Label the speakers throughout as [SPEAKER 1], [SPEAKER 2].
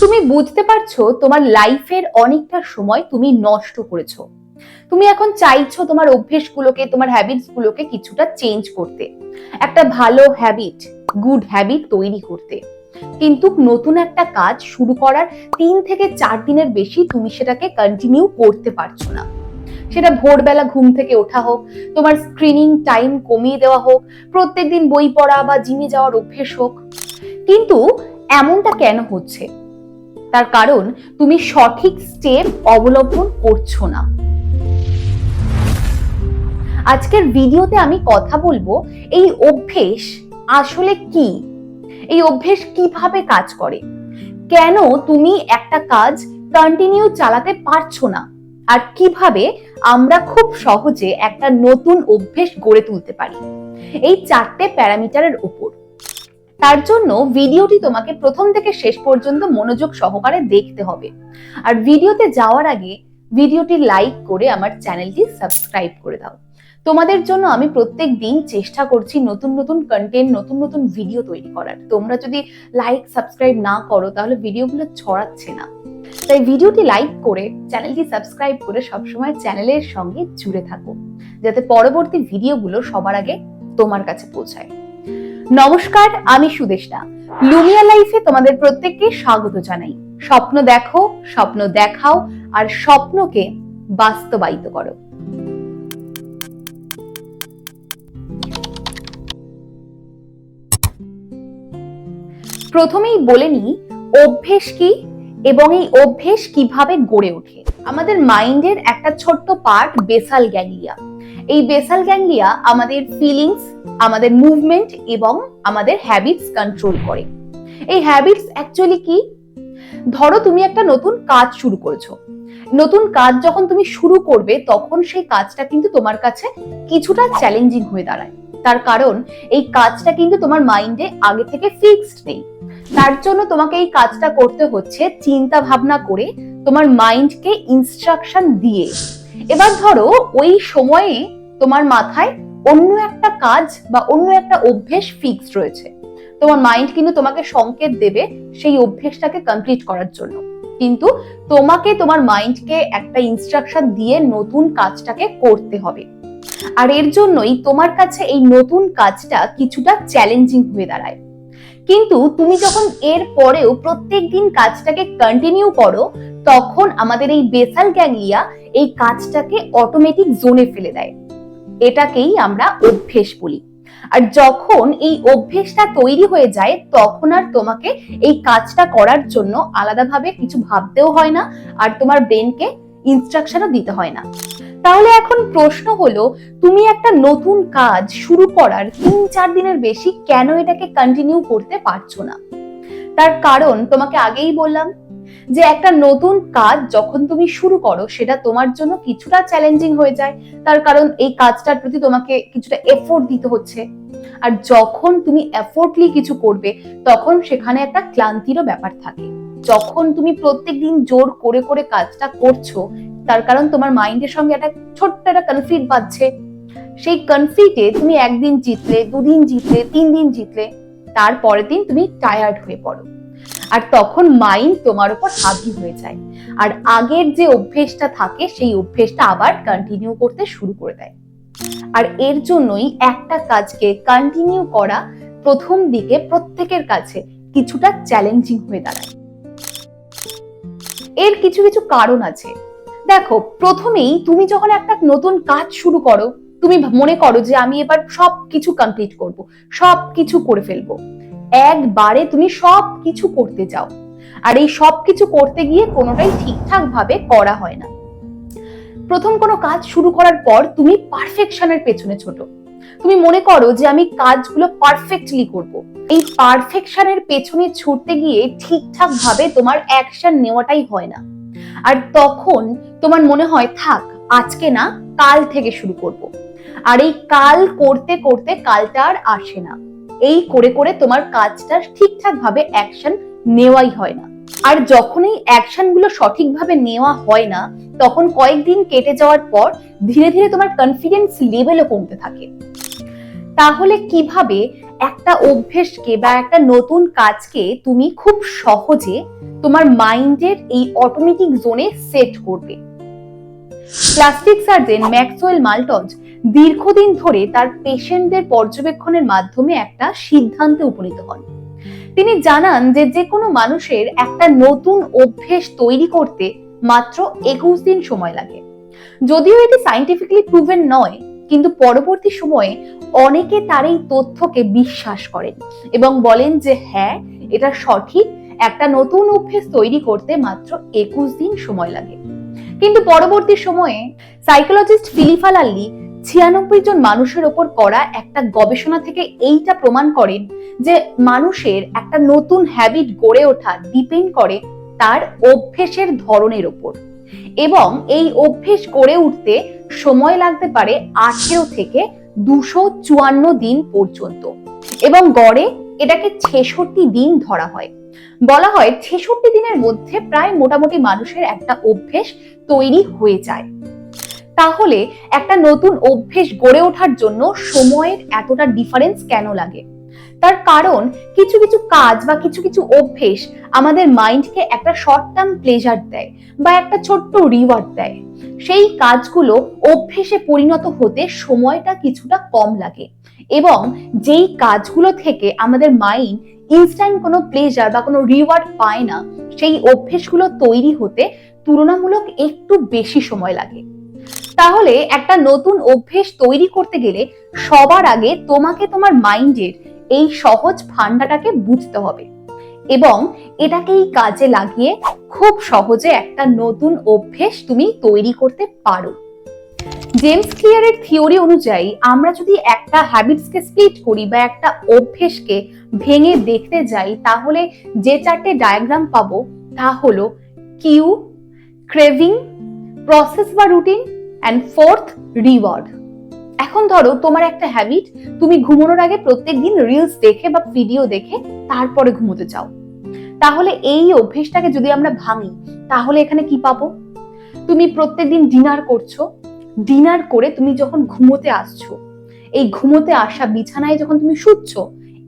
[SPEAKER 1] তুমি বুঝতে পারছো তোমার লাইফের অনেকটা সময় তুমি নষ্ট করেছো। তুমি এখন চাইছো তোমার অভ্যেসগুলোকে, তোমার হ্যাবিটসগুলোকে কিছুটা চেঞ্জ করতে, একটা ভালো হ্যাবিট, গুড হ্যাবিট তৈরি করতে। কিন্তু নতুন একটা কাজ শুরু করার 3 থেকে 4 দিনের বেশি তুমি সেটাকে কন্টিনিউ করতে পারছো না। সেটা ভোরবেলা ঘুম থেকে ওঠা হোক, তোমার স্ক্রিনিং টাইম কমিয়ে দেওয়া হোক, প্রত্যেকদিন বই পড়া বা জিমে যাওয়ার অভ্যেস হোক। কিন্তু এমনটা কেন হচ্ছে? তার কারণ তুমি সঠিক স্টেপ অবলম্বন করছো না। আজকের ভিডিওতে আমি কথা বলবো এই অভ্যেস আসলে কি, এই অভ্যেস কিভাবে কাজ করে, কেন তুমি একটা কাজ কন্টিনিউ চালাতে পারছো না, আর কিভাবে আমরা খুব সহজে একটা নতুন অভ্যেস গড়ে তুলতে পারি, এই 4টে প্যারামিটারের উপর। তার জন্য ভিডিওটি তোমাকে প্রথম থেকে শেষ পর্যন্ত মনোযোগ সহকারে দেখতে হবে। আর ভিডিওতে যাওয়ার আগে ভিডিওটি লাইক করে আমার চ্যানেলটি সাবস্ক্রাইব করে দাও। তোমাদের জন্য আমি প্রত্যেক দিন চেষ্টা করছি নতুন নতুন কন্টেন্ট, নতুন নতুন ভিডিও তৈরি করার। তোমরা যদি লাইক সাবস্ক্রাইব না করো তাহলে ভিডিওগুলো ছড়াচ্ছে না। তাই ভিডিওটি লাইক করে চ্যানেলটি সাবস্ক্রাইব করে সবসময় চ্যানেলের সঙ্গে জুড়ে থাকো, যাতে পরবর্তী ভিডিওগুলো সবার আগে তোমার কাছে পৌঁছায়। নমস্কার, আমি সুদেষ্টা। লুমিয়া লাইফে তোমাদের প্রত্যেককে স্বাগত জানাই। স্বপ্ন দেখো, স্বপ্ন দেখাও, আর স্বপ্নকে বাস্তবায়িত করো। প্রথমেই বলে নিই অভ্যেস কি এবং এই অভ্যেস কিভাবে গড়ে ওঠে। আমাদের মাইন্ডের একটা ছোট্ট পার্ট বেসাল গ্যাংলিয়া। এই বেসাল গ্যাংলিয়া আমাদের ফিলিংস, আমাদের মুভমেন্ট এবং আমাদের হ্যাবিটস কন্ট্রোল করে। এই হ্যাবিটস অ্যাকচুয়ালি কি? ধরো তুমি একটা নতুন কাজ শুরু করেছো। নতুন কাজ যখন তুমি শুরু করবে তখন সেই কাজটা কিন্তু তোমার কাছে কিছুটা চ্যালেঞ্জিং হয়ে দাঁড়ায়। তার কারণ এই কাজটা কিন্তু তোমার মাইন্ডে আগে থেকে ফিক্সড নেই। তার জন্য তোমাকে এই কাজটা করতে হচ্ছে চিন্তা ভাবনা করে, তোমার মাইন্ডকে ইনস্ট্রাকশন দিয়ে। এবার ধরো ওই সময়ে তোমার মাথায় অন্য একটা কাজ বা অন্য একটা অভ্যেস ফিক্সড রয়েছে। তোমার মাইন্ড কিন্তু তোমাকে সংকেত দেবে সেই অভ্যেসটাকে কমপ্লিট করার জন্য, কিন্তু তোমাকে তোমার মাইন্ডকে একটা ইনস্ট্রাকশন দিয়ে নতুন কাজটাকে করতে হবে। আর এর জন্যই তোমার কাছে এই নতুন কাজটা কিছুটা চ্যালেঞ্জিং হয়ে দাঁড়ায়। কিন্তু তুমি যখন এর পরেও প্রত্যেকদিন কাজটাকে কন্টিনিউ করো, তখন আমাদের এই বেসাল গ্যাংলিয়া এই কাজটাকে অটোমেটিক জোনে ফেলে দেয়। এটাকেই আমরা অভ্যেস বলি। আর যখন এই অভ্যেসটা তৈরি হয়ে যায় তখন আর তোমাকে এই কাজটা করার জন্য আলাদাভাবে কিছু ভাবতেও হয় না, আর তোমার ব্রেনকে ইনস্ট্রাকশনও দিতে হয় না। তাহলে এখন প্রশ্ন হলো, তুমি একটা নতুন কাজ শুরু করার 3-4 দিনের বেশি কেন এটাকে কন্টিনিউ করতে পারছো না? তার কারণ তোমাকে আগেই বললাম যে একটা নতুন কাজ যখন তুমি শুরু করো সেটা তোমার জন্য কিছুটা চ্যালেঞ্জিং হয়ে যায়। তার কারণ এই কাজটার প্রতি তোমাকে কিছুটা এফোর্ট দিতে হচ্ছে। আর যখন তুমি এফোর্টলি কিছু করবে তখন সেখানে একটা ক্লান্তিরও ব্যাপার থাকে। যখন তুমি প্রত্যেকদিন জোর করে করে কাজটা করছো, তার কারণ তোমার মাইন্ডের সঙ্গে একটা ছোট্ট একটা কনফ্লিক্ট বাজছে। সেই কনফ্লিক্টে তুমি একদিন জিতলে, 2 দিন জিতলে, 3 দিন জিতলে, তারপরের দিন তুমি টায়ার্ড হয়ে পড়ো। আর তখন মাইন্ড তোমার উপর হাবি হয়ে যায়, আর আগের যে অভ্যেসটা থাকে সেই অভ্যেসটা আবার কন্টিনিউ করতে শুরু করে দেয়। আর এর জন্যই একটা কাজকে কন্টিনিউ করা প্রথম দিকে প্রত্যেকের কাছে কিছুটা চ্যালেঞ্জিং হয়ে দাঁড়ায়। এর কিছু কিছু কারণ আছে। দেখো, প্রথমেই তুমি যখন একটা নতুন কাজ শুরু করো, তুমি মনে করো যে আমি এবার সবকিছু কমপ্লিট করব, সবকিছু করে ফেলবো। একবারে তুমি সবকিছু করতে যাও, আর এই সবকিছু করতে গিয়ে কোনোটাই ঠিকঠাক ভাবে করা হয় না। প্রথম কোনো কাজ শুরু করার পর তুমি পারফেকশনের পেছনে ছোটো। তুমি মনে করো যে আমি কাজগুলো পারফেক্টলি করব। এই পারফেকশনের পেছনে ছুটতে গিয়ে ঠিকঠাক ভাবে তোমার অ্যাকশন নেওয়াটাই হয় না। আর তখন তোমার মনে হয় থাক, আজকে না, কাল থেকে শুরু করব। আর এই কাল করতে করতে কালটা আর আসে না। এই করে করে তোমার কাজটা ঠিকঠাক ভাবে অ্যাকশন নেওয়াই হয় না। আর যখন এই অ্যাকশন গুলো সঠিকভাবে নেওয়া হয় না, তখন কয়েকদিন কেটে যাওয়ার পর ধীরে ধীরে তোমার কনফিডেন্স লেভেলও কমতে থাকে। তাহলে কিভাবে একটা অভ্যেসকে বা একটা নতুন কাজকে তুমি খুব সহজে তোমার মাইন্ডের এই অটোমেটিক জোনে সেট করবে। প্লাস্টিক সার্জন ম্যাক্সওয়েল মাল্টজ দীর্ঘদিন ধরে তার পেশেন্টদের পর্যবেক্ষণের মাধ্যমে একটা সিদ্ধান্তে উপনীত হন। তিনি জানান যে কোনো মানুষের একটা নতুন অভ্যেস তৈরি করতে মাত্র 21 দিন সময় লাগে। যদিও এটি সায়েন্টিফিক্যালি প্রুভেন নয়, কিন্তু পরবর্তী সময়ে অনেকে তার এই তথ্যকে বিশ্বাস করেন এবং বলেন যে হ্যাঁ, এটা সঠিক, একটা নতুন অভ্যেস তৈরি করতে মাত্র 21 দিন সময় লাগে। কিন্তু পরবর্তী সময়ে সাইকোলজিস্ট ফিলিপ আল্লি 96 জন মানুষের ওপর করা একটা গবেষণা থেকে এইটা প্রমাণ করেন যে মানুষের একটা নতুন হ্যাবিট গড়ে ওঠা ডিপেন্ড করে তার অভ্যেসের ধরনের ওপর, এবং এই অভ্যেস গড়ে উঠতে সময় লাগতে পারে 18 থেকে 254 দিন পর্যন্ত, এবং গড়ে এটাকে 66 দিন ধরা হয়। বলা হয় 66 দিনের মধ্যে প্রায় মোটামুটি মানুষের একটা অভ্যেস তৈরি হয়ে যায়। তাহলে একটা নতুন অভ্যেস গড়ে ওঠার জন্য সময়ের এতটা ডিফারেন্স কেন লাগে? তার কারণ কিছু কিছু কাজ বা কিছু কিছু অভ্যেস আমাদের মাইন্ডকে একটা শর্ট টার্ম প্লেজার দেয় বা একটা ছোট্ট রিওয়ার্ড দেয়। সেই কাজগুলো অভ্যেসে পরিণত হতে সময়টা কিছুটা কম লাগে, এবং যেই কাজগুলো থেকে আমাদের মাইন্ড ইনস্ট্যান্ট কোনো প্লেজার বা কোনো রিওয়ার্ড পায় না, সেই অভ্যেসগুলো তৈরি হতে তুলনামূলক একটু বেশি সময় লাগে। তাহলে একটা নতুন অভ্যেস তৈরি করতে গেলে সবার আগে তোমাকে তোমার মাইন্ডের এই সহজ ফান্ডাটাকে বুঝতে হবে, এবং এটাকেই কাজে লাগিয়ে খুব সহজে একটা নতুন অভ্যেস তুমি তৈরি করতে পারো। জেমস ক্লিয়ারের থিওরি অনুযায়ী আমরা যদি একটা হ্যাবিটসকে স্প্লিট করি বা একটা অভ্যেসকে ভেঙে দেখতে যাই, তাহলে যে 4টে ডায়াগ্রাম পাবো তা হলো কিউ, ক্রেভিং, প্রসেস বা রুটিন অ্যান্ড ফোর্থ রিওয়ার্ড। এখন ধরো তোমার একটা হ্যাবিট, তুমি ঘুমানোর আগে প্রত্যেকদিন রিলস দেখে বা ভিডিও দেখে তারপরে ঘুমোতে চাও। তাহলে এই অভ্যেসটাকে যদি আমরা ভাঙি, তাহলে এখানে কি পাবো? তুমি প্রত্যেকদিন ডিনার করছো, ডিনার করে তুমি যখন ঘুমোতে আসছো, এই ঘুমোতে আসা বিছানায় যখন তুমি শুচ্ছো,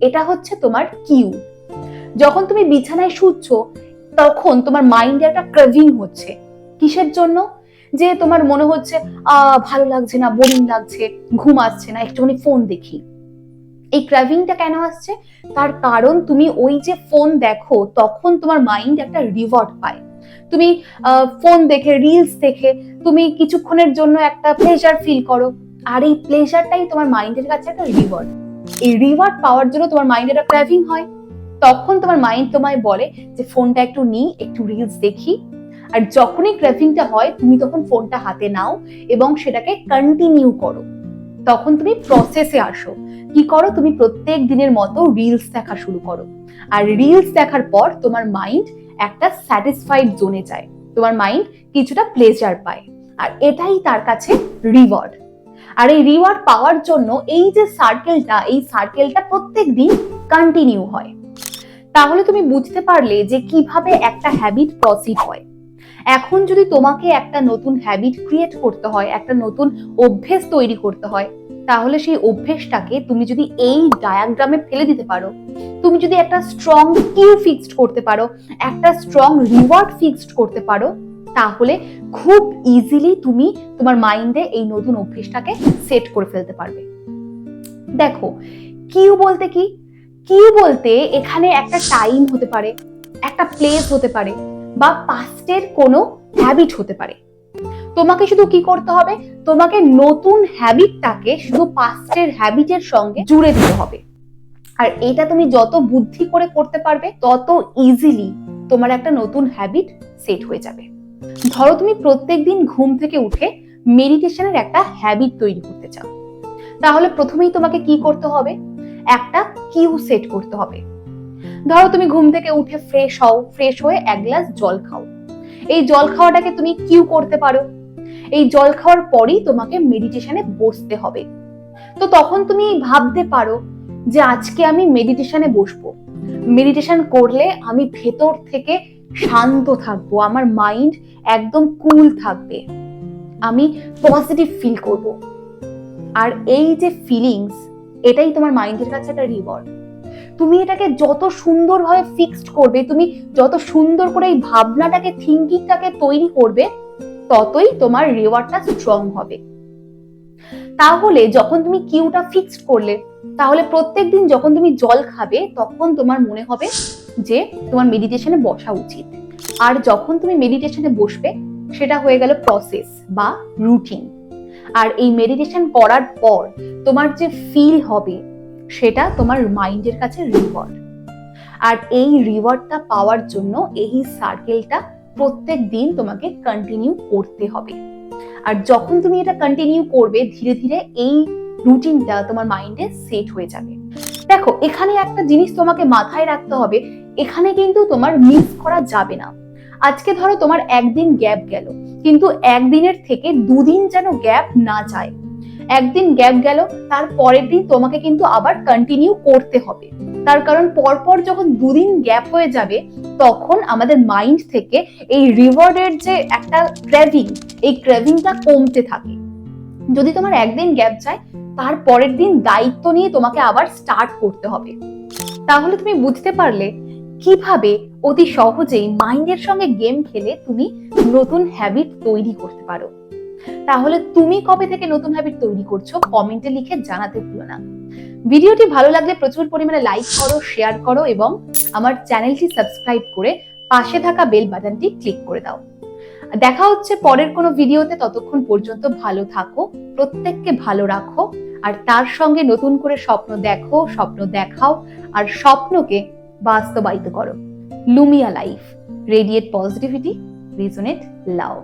[SPEAKER 1] এটা হচ্ছে তোমার কিউ। যখন তুমি বিছানায় শুচ্ছো তখন তোমার মাইন্ডে একটা ক্রেভিং হচ্ছে। কিসের জন্য? যে তোমার মনে হচ্ছে ভালো লাগছে না, বোরিং লাগছে, ঘুম আসছে না, একটুখানি ফোন দেখি। এই ক্রেভিংটা কেন আসছে? তার কারণ তুমি ওই যে ফোন দেখো, তখন তোমার মাইন্ড একটা রিওয়ার্ড পায়। তুমি ফোন দেখে, রিলস দেখে তুমি কিছুক্ষণের জন্য একটা প্লেজার ফিল করো, আর এই প্লেজারটাই তোমার মাইন্ডের কাছে একটা রিওয়ার্ড। এই রিওয়ার্ড পাওয়ার জন্য তোমার মাইন্ডে একটা ক্রেভিং হয়, তখন তোমার মাইন্ড তোমায় বলে যে ফোনটা একটু নিই, একটু রিলস দেখি। আর যখনই ক্রেভিংটা হয়, তুমি তখন ফোনটা হাতে নাও এবং সেটাকে কন্টিনিউ করো। তখন তুমি প্রসেসে আসো। কি করো? তুমি প্রত্যেক দিনের মতো রিলস দেখা শুরু করো, আর রিলস দেখার পর তোমার মাইন্ড একটা স্যাটিসফাইড জোনে যায়, তোমার মাইন্ড কিছুটা প্লেজার পায়, আর এটাই তার কাছে রিওয়ার্ড। আর এই রিওয়ার্ড পাওয়ার জন্য এই যে সার্কেলটা প্রত্যেক দিন কন্টিনিউ হয়। তাহলে তুমি বুঝতে পারলে যে কিভাবে একটা হ্যাবিট প্রসিড হয়। এখন যদি তোমাকে একটা নতুন হ্যাবিট ক্রিয়েট করতে হয়, একটা নতুন অভ্যেস তৈরি করতে হয়, তাহলে সেই অভ্যেসটাকে তুমি যদি এই ডায়াগ্রামে ফেলে দিতে পারো, তুমি যদি একটা স্ট্রং কিউ ফিক্সড করতে পারো, একটা স্ট্রং রিওয়ার্ড ফিক্সড করতে পারো, তাহলে খুব ইজিলি তুমি তোমার মাইন্ডে এই নতুন অভ্যেসটাকে সেট করে ফেলতে পারবে। দেখো, কিউ বলতে কি? কিউ বলতে এখানে একটা টাইম হতে পারে, একটা প্লেস হতে পারে, বা পাস্টের কোনো হ্যাবিট হতে পারে। তোমাকে শুধু কি করতে হবে? তোমাকে নতুন হ্যাবিটটাকে শুধু পাস্টের হ্যাবিটের সঙ্গে জুড়ে দিতে হবে। আর এটা তুমি যত বুদ্ধি করে করতে পারবে, তত ইজিলি তোমার একটা নতুন হ্যাবিট সেট হয়ে যাবে। ধরো তুমি প্রত্যেকদিন ঘুম থেকে উঠে মেডিটেশনের একটা হ্যাবিট তৈরি করতে চাও, তাহলে প্রথমেই তোমাকে কি করতে হবে? একটা কিউ সেট করতে হবে। ধরো তুমি ঘুম থেকে উঠে ফ্রেশ হও, ফ্রেশ হয়ে 1 গ্লাস জল খাও। এই জল খাওয়াটাকে তুমি কিউ করতে পারো। এই জল খাওয়ার পরই তোমাকে মেডিটেশনে বসতে হবে। তো তখন তুমি ভাবতে পারো যে আজকে আমি মেডিটেশনে বসবো, মেডিটেশন করলে আমি ভেতর থেকে শান্ত থাকবো, আমার মাইন্ড একদম কুল থাকবে, আমি পজিটিভ ফিল করব। আর এই যে ফিলিংস, এটাই তোমার মাইন্ডের কাছে একটা রিওয়ার্ড। তুমি এটাকে যত সুন্দরভাবে ফিক্সড করবে, তুমি যত সুন্দর করে এই ভাবনাটাকে, থিঙ্কিংটাকে তৈরি করবে, ততই তোমার রিওয়ার্ডটা স্ট্রং হবে। তাহলে যখন তুমি কিউটা ফিক্সড করলে, তাহলে প্রত্যেকদিন যখন তুমি জল খাবে তখন তোমার মনে হবে যে তোমার মেডিটেশনে বসা উচিত। আর যখন তুমি মেডিটেশনে বসবে, সেটা হয়ে গেল প্রসেস বা রুটিন। আর এই মেডিটেশন করার পর তোমার যে ফিল হবে, সেটা তোমার মাইন্ডের কাছে রিওয়ার্ড। আর এই রিওয়ার্ডটা পাওয়ার জন্য এই সার্কেলটা প্রত্যেক দিন তোমাকে কন্টিনিউ করতে হবে। আর যখন তুমি এটা কন্টিনিউ করবে, ধীরে ধীরে এই রুটিনটা তোমার মাইন্ডে সেট হয়ে যাবে। দেখো, এখানে একটা জিনিস তোমাকে মাথায় রাখতে হবে, এখানে কিন্তু তোমার মিস করা যাবে না। আজকে ধরো তোমার একদিন গ্যাপ গেল, কিন্তু একদিনের থেকে দুদিন যেন গ্যাপ না যায়। একদিন গ্যাপ গেল, তার পরের দিন তোমাকে কিন্তু আবার কন্টিনিউ করতে হবে। তার কারণ পরপর যখন দুদিন গ্যাপ হয়ে যাবে, তখন আমাদের মাইন্ড থেকে এই রিওয়ার্ডের যে একটা ক্রেভিং, এই ক্রেভিংটা কমতে থাকে। যদি তোমার একদিন গ্যাপ যায়, তার পরের দিন দায়িত্ব নিয়ে তোমাকে আবার স্টার্ট করতে হবে। তাহলে তুমি বুঝতে পারলে কিভাবে অতি সহজেই মাইন্ডের সঙ্গে গেম খেলে তুমি নতুন হ্যাবিট তৈরি করতে পারো। তাহলে তুমি কবে থেকে নতুন হ্যাবিট তৈরি করছো, কমেন্টে লিখে জানাতে ভুলো না। ভিডিওটি ভালো লাগলে প্রচুর পরিমাণে লাইক করো, শেয়ার করো এবং আমার চ্যানেলটি সাবস্ক্রাইব করে পাশে থাকা বেল বাটনটি ক্লিক করে দাও। দেখা হচ্ছে পরের কোনো ভিডিওতে। ততক্ষণ পর্যন্ত ভালো থাকো, প্রত্যেককে ভালো রাখো, আর তার সঙ্গে নতুন করে স্বপ্ন দেখো, স্বপ্ন দেখাও, আর স্বপ্নকে বাস্তবায়িত করো। লুমিয়া লাইফ, রেডিয়েট পজিটিভিটি, রিজনেট লাভ।